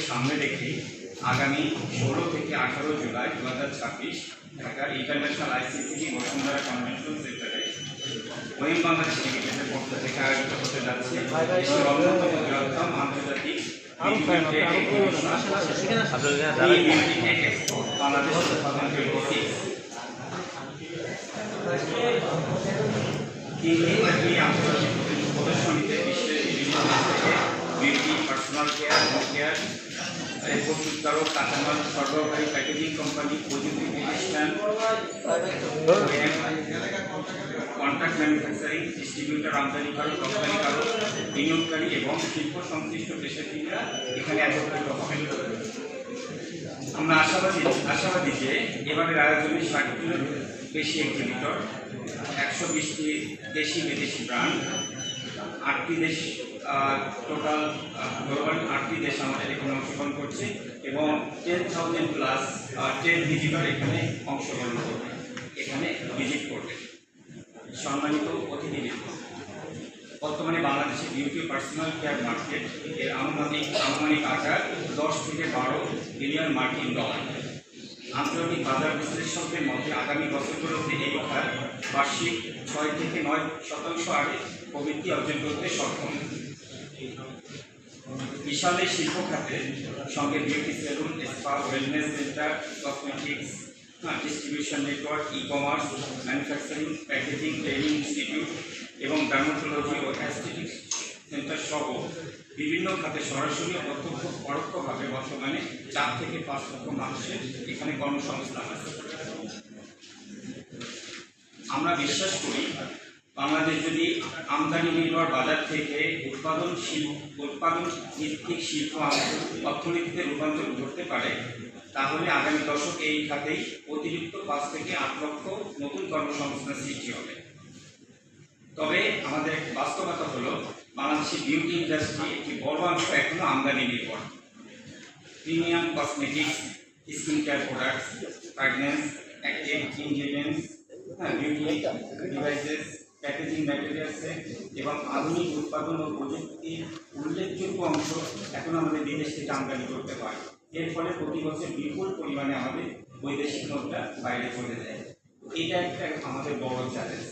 সামনে রেখে আগামী 16 থেকে 18 জুলাই 2026 ঢাকার ইন্টারন্যাশনাল আইসিসিটি বসুন্ধরা কনভেনশন সেন্টারে ওয়েম বাংলাদেশ লিমিটেডের পক্ষ থেকে আয়োজিত হতে যাচ্ছে দেশের অন্যতম বৃহত্তম আন্তর্জাতিক বাংলাদেশ 2026। আন্তর্জাতিক প্রদর্শনীতে বিশ্বের বিভিন্ন দেশ থেকে beauty, personal care, home care, প্রস্তুতকারক, কাঁচামাল সরবরাহকারী, প্যাকেজিং কোম্পানি, প্রযুক্তি প্রতিষ্ঠান, কন্ট্রাক্ট ম্যানুফ্যাকচারিং, ডিস্ট্রিবিউটর, আমদানিকারক, রপ্তানিকারক, বিনিয়োগকারী এবং শিল্প সংশ্লিষ্ট পেশাজীবীরা এখানে একত্রিত হবেন। আমরা আশাবাদী যে এবারের আয়োজনে 60টির বেশি এক্সিবিটর, 120টি দেশি বিদেশি ব্র্যান্ড, 8টি দেশ, টোটাল গ্লোবাল 8টি দেশ আমাদের এখানে অংশগ্রহণ করছে এবং 10,000 প্লাস ট্রেড ভিজিটর এখানে অংশগ্রহণ করবে, এখানে ভিজিট করবে। সম্মানিত অতিথিবৃন্দ, বর্তমানে বাংলাদেশে বিউটি পার্সোনাল কেয়ার মার্কেট এর আনুমানিক আকার 10 থেকে 12 বিলিয়ন মার্কিন ডলার। আন্তর্জাতিক বাজার বিশ্লেষকদের মতে আগামী বছরগুলোতে এই খাত বার্ষিক 6 থেকে 9% হারে প্রবৃদ্ধি অর্জন করতে সক্ষম। বিশাল এই শিল্প খাতের সঙ্গে beauty salon, spa, wellness centre, cosmetics, distribution network, ecommerce, manufacturing, packaging, training institute এবং ডার্মাটোলজি ও অ্যাস্থেটিক্স সেন্টার সহ বিভিন্ন খাতে সরাসরি প্রত্যক্ষ পরোক্ষভাবে বর্তমানে 4 থেকে 5 লক্ষ মানুষের এখানে কর্মসংস্থান আছে। আমরা বিশ্বাস করি বাংলাদেশ যদি আমদানি নির্ভর বাজার থেকে উৎপাদন ভিত্তিক শিল্প অর্থনীতিতে রূপান্তর করতে পারে, তাহলে আগামী দশক এই খাতেই অতিরিক্ত 5 থেকে 8 লক্ষ নতুন কর্মসংস্থান সৃষ্টি হবে। তবে আমাদের বাস্তবতা হলো বাংলাদেশের বিউটি ইন্ডাস্ট্রি একটি বড় অংশ এখনো আমদানি নির্ভর। Premium cosmetics, skin care products, fragrance, active ingredients, beauty devices, packaging ম্যাটেরিয়ালসে এবং আধুনিক উৎপাদন ও প্রযুক্তির উল্লেখযোগ্য অংশ এখন আমাদের বিদেশ থেকে আমদানি করতে পারে। এর ফলে প্রতি বছর বিপুল পরিমাণে আমাদের বৈদেশিক মুদ্রা বাইরে চলে যায়। এটা একটা আমাদের বড় চ্যালেঞ্জ।